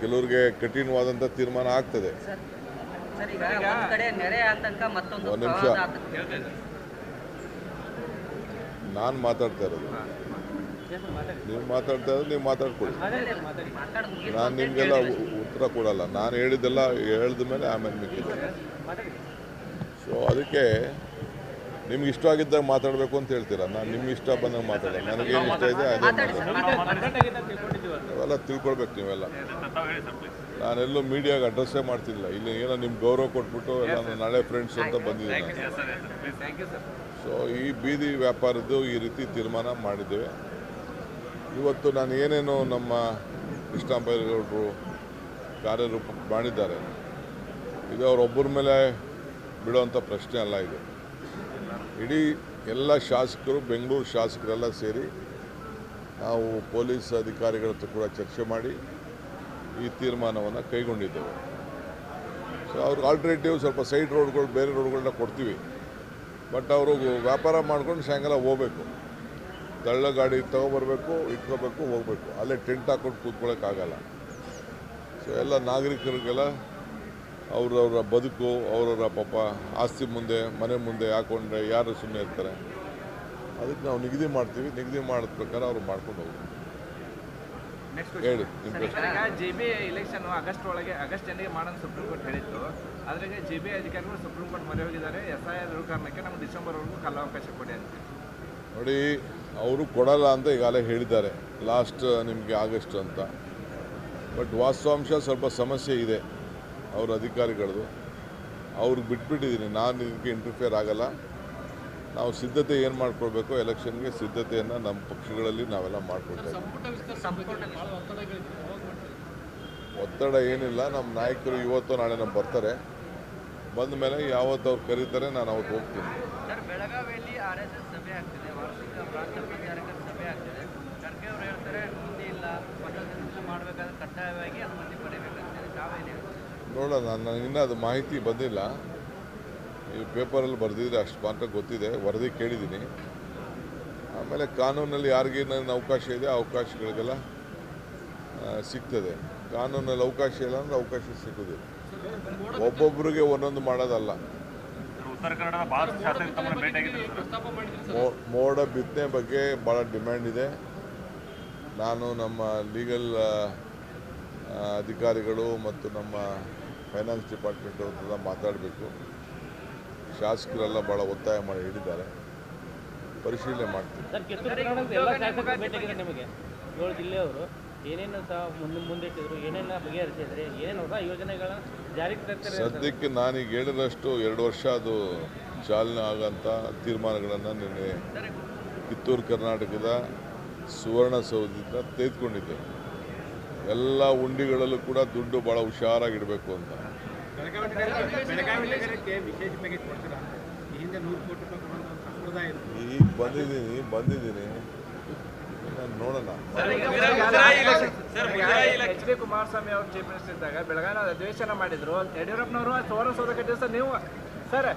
ಕೆಲವರಿಗೆ ಕಠಿಣವಾದಂಥ ತೀರ್ಮಾನ ಆಗ್ತದೆ. ಒಂದು ನಿಮಿಷ, ನಾನು ಮಾತಾಡ್ತಾ ಇರೋದು, ನೀವು ಮಾತಾಡ್ತಾ ಇರೋದು ನೀವು ಮಾತಾಡ್ಕೊಳ್ಳಿ. ನಾನು ನಿಮಗೆಲ್ಲ ಉತ್ತರ ಕೊಡಲ್ಲ. ನಾನು ಹೇಳಿದ್ದೆಲ್ಲ ಹೇಳಿದ ಮೇಲೆ ಆಮೇಲೆ ಮಿಕ್ಕಿದೆ. ಸೊ ಅದಕ್ಕೆ ನಿಮ್ಗೆ ಇಷ್ಟ ಆಗಿದ್ದಾಗ ಮಾತಾಡಬೇಕು ಅಂತ ಹೇಳ್ತೀರಾ. ನಾನು ನಿಮ್ಗೆ ಇಷ್ಟ ಬಂದಾಗ ಮಾತಾಡೋದು. ನನಗೇನು ಇಷ್ಟ ಇದೆ ಅದೇ ಅವೆಲ್ಲ ತಿಳ್ಕೊಳ್ಬೇಕು ನೀವೆಲ್ಲ. ನಾನೆಲ್ಲೂ ಮೀಡಿಯಾಗೆ ಅಡ್ರೆಸ್ಸೇ ಮಾಡ್ತಿಲ್ಲ. ಇಲ್ಲಿ ಏನೋ ನಿಮ್ಗೆ ಗೌರವ ಕೊಟ್ಬಿಟ್ಟು ನಾನು ನಾಳೆ ಫ್ರೆಂಡ್ಸ್ ಅಂತ ಬಂದಿದ್ದೀನಿ. ಸೊ ಈ ಬೀದಿ ವ್ಯಾಪಾರದ್ದು ಈ ರೀತಿ ತೀರ್ಮಾನ ಮಾಡಿದ್ದೇವೆ. ಇವತ್ತು ನಾನು ಏನೇನು ನಮ್ಮ ಕೃಷ್ಣಬೈರೇಗೌಡರು ಕಾರ್ಯರೂಪ ಮಾಡಿದ್ದಾರೆ, ಇದು ಅವರೊಬ್ಬರ ಮೇಲೆ ಬಿಡುವಂಥ ಪ್ರಶ್ನೆ ಅಲ್ಲ. ಇದು ಇಡೀ ಎಲ್ಲ ಶಾಸಕರು, ಬೆಂಗಳೂರು ಶಾಸಕರೆಲ್ಲ ಸೇರಿ ನಾವು ಪೊಲೀಸ್ ಅಧಿಕಾರಿಗಳ ಹತ್ರ ಕೂಡ ಚರ್ಚೆ ಮಾಡಿ ಈ ತೀರ್ಮಾನವನ್ನು ಕೈಗೊಂಡಿದ್ದೇವೆ. ಸೊ ಅವ್ರಿಗೆ ಆಲ್ಟರ್ನೇಟಿವ್ ಸ್ವಲ್ಪ ಸೈಡ್ ರೋಡ್ಗಳು, ಬೇರೆ ರೋಡ್ಗಳನ್ನ ಕೊಡ್ತೀವಿ. ಬಟ್ ಅವರು ವ್ಯಾಪಾರ ಮಾಡ್ಕೊಂಡು ಸಾಯಂಕಾಲ ಹೋಗಬೇಕು, ತಳ್ಳ ಗಾಡಿ ತೊಗೊಬರ್ಬೇಕು, ಇಟ್ಕೋಬೇಕು, ಹೋಗಬೇಕು. ಅಲ್ಲೇ ಟೆಂಟ್ ಹಾಕ್ಕೊಂಡು ಕೂತ್ಕೊಳ್ಳೋಕ್ಕಾಗಲ್ಲ. ಸೊ ಎಲ್ಲ ನಾಗರಿಕರಿಗೆಲ್ಲ ಅವರವರ ಬದುಕು, ಅವರವರ ಪಾಪ ಆಸ್ತಿ ಮುಂದೆ, ಮನೆ ಮುಂದೆ ಹಾಕೊಂಡ್ರೆ ಯಾರು ಸುಮ್ಮನೆ ಇರ್ತಾರೆ. ಅದಕ್ಕೆ ನಾವು ನಿಗದಿ ಮಾಡ್ತೀವಿ. ನಿಗದಿ ಮಾಡಿದ ಪ್ರಕಾರ ಅವ್ರು ಮಾಡ್ಕೊಂಡು ಹೋಗ್ಬೇಕು. ಹೇಳಿ. JB ಇಲೆಕ್ಷನ್ ಆಗಸ್ಟ್ ಎಂಡಿಗೆ ಮಾಡೋದು ಸುಪ್ರೀಂ ಕೋರ್ಟ್ ಹೇಳಿತ್ತು. ಅದ್ರಾಗೆ JB ಅಧಿಕಾರಿಗಳು ಸುಪ್ರೀಂ ಕೋರ್ಟ್ ಮೊರೆ ಹೋಗಿದ್ದಾರೆ. SIR ಕಾರಣಕ್ಕೆ ನಮ್ಗೆ ಡಿಸೆಂಬರ್ವರೆಗೂ ಕಾಲಾವಕಾಶ ಕೊಡಿ ಅಂತ. ನೋಡಿ, ಅವರು ಕೊಡಲ್ಲ ಅಂತ ಈಗಾಗಲೇ ಹೇಳಿದ್ದಾರೆ, ಲಾಸ್ಟ್ ನಿಮಗೆ ಆಗಸ್ಟ್ ಅಂತ. ಬಟ್ ವಾಸ್ತವಾಂಶ ಸ್ವಲ್ಪ ಸಮಸ್ಯೆ ಇದೆ ಅವ್ರ ಅಧಿಕಾರಿಗಳದು. ಅವ್ರಿಗೆ ಬಿಟ್ಬಿಟ್ಟಿದ್ದೀನಿ. ನಾನು ಇದಕ್ಕೆ ಇಂಟರ್ಫಿಯರ್ ಆಗಲ್ಲ. ನಾವು ಸಿದ್ಧತೆ ಏನು ಮಾಡ್ಕೊಳ್ಬೇಕು, ಎಲೆಕ್ಷನ್ಗೆ ಸಿದ್ಧತೆಯನ್ನು ನಮ್ಮ ಪಕ್ಷಗಳಲ್ಲಿ ನಾವೆಲ್ಲ ಮಾಡ್ಕೊಳ್ತಾ ಇದ್ದೀವಿ. ಒತ್ತಡ ಏನಿಲ್ಲ. ನಮ್ಮ ನಾಯಕರು ಇವತ್ತು ನಾಳೆ ನಮ್ಮ ಬರ್ತಾರೆ. ಬಂದ ಮೇಲೆ ಯಾವತ್ತು ಅವ್ರು ಕರೀತಾರೆ ನಾನು ಅವತ್ತು ಹೋಗ್ತೀನಿ. ಬೆಳಗಾವಿಯಲ್ಲಿ RSS ಸಭೆ ಆಗ್ತಿದೆ, ವಾರ್ಷಿಕ ಪ್ರಾಂತ ಪ್ರಚಾರಕರ ಸಭೆ ಆಗ್ತಿದೆ. ಖರ್ಗೆ ಅವರು ಹೇಳ್ತಾರೆ ಮುಂದೆ ಇಲ್ಲ, ಮಾಡಬೇಕಾದ್ರೆ ಕಡ್ಡಾಯವಾಗಿ ಅನುಮತಿ ಪಡೆಯಬೇಕಂತ. ತಾವೇನು ನೋಡೋಣ, ನನಗಿನ್ನೂ ಅದು ಮಾಹಿತಿ ಬಂದಿಲ್ಲ. ಈ ಪೇಪರಲ್ಲಿ ಬರೆದಿದ್ರೆ ಅಷ್ಟು ಮಾತ್ರ ಗೊತ್ತಿದೆ, ವರದಿ ಕೇಳಿದ್ದೀನಿ. ಆಮೇಲೆ ಕಾನೂನಲ್ಲಿ ಯಾರಿಗೇನೇನು ಅವಕಾಶ ಇದೆ ಆ ಅವಕಾಶಗಳಿಗೆಲ್ಲ ಸಿಗ್ತದೆ. ಕಾನೂನಲ್ಲಿ ಅವಕಾಶ ಇಲ್ಲ ಅಂದರೆ ಅವಕಾಶ ಸಿಗೋದಿಲ್ಲ. ಒಬ್ಬೊಬ್ಬರಿಗೆ ಒಂದೊಂದು ಮಾಡೋದಲ್ಲ. ಮೋಡ ಬಿತ್ತನೆ ಬಗ್ಗೆ ಭಾಳ ಡಿಮ್ಯಾಂಡ್ ಇದೆ. ನಾನು ನಮ್ಮ ಲೀಗಲ್ ಅಧಿಕಾರಿಗಳು ಮತ್ತು ನಮ್ಮ ಫೈನಾನ್ಸ್ ಡಿಪಾರ್ಟ್ಮೆಂಟ್ ಅವ್ರನ್ನೆಲ್ಲ ಮಾತಾಡಬೇಕು. ಶಾಸಕರೆಲ್ಲ ಭಾಳ ಒತ್ತಾಯ ಮಾಡಿ ಹೇಳಿದ್ದಾರೆ. ಪರಿಶೀಲನೆ ಮಾಡ್ತೀವಿ. ನಿಮಗೆ 7 ಜಿಲ್ಲೆಯವರು ಏನೇನು ಮುಂದಿಟ್ಟಿದ್ರು, ಏನೇನು ಬಗೆಹರಿಸಿದ್ರೆ, ಏನೇನು ಹೊಸ ಯೋಜನೆಗಳ ಜಾರಿಗೆ ತರ್ತಾರೆ. ಸದ್ಯಕ್ಕೆ ನಾನೀಗ ಹೇಳಿದಷ್ಟು 2 ವರ್ಷ ಅದು ಚಾಲನೆ ಆಗೋಂಥ ತೀರ್ಮಾನಗಳನ್ನು ನಿನ್ನೆ ಕಿತ್ತೂರು ಕರ್ನಾಟಕದ ಸುವರ್ಣಸೌಧದಿಂದ ತೆಗೆದುಕೊಂಡಿದ್ದೆ. ಎಲ್ಲ ಉಂಡಿಗಳಲ್ಲೂ ಕೂಡ ದುಡ್ಡು ಭಾಳ ಹುಷಾರಾಗಿಡಬೇಕು ಅಂತ. ಈಗ ಬಂದಿದ್ದೀನಿ ನೋಡೋಣ. HD ಕುಮಾರಸ್ವಾಮಿ ಅವರು ಚೀಫ್ ಮಿನಿಸ್ಟರ್ ಇದ್ದಾಗ ಬೆಳಗಾವಿ ಅಧಿವೇಶನ ಮಾಡಿದ್ರು. ಯಡಿಯೂರಪ್ಪನವರು ಸುವರ್ಣಸೌಧ ಕಟ್ಟಿದ ನೀವು ಸರ್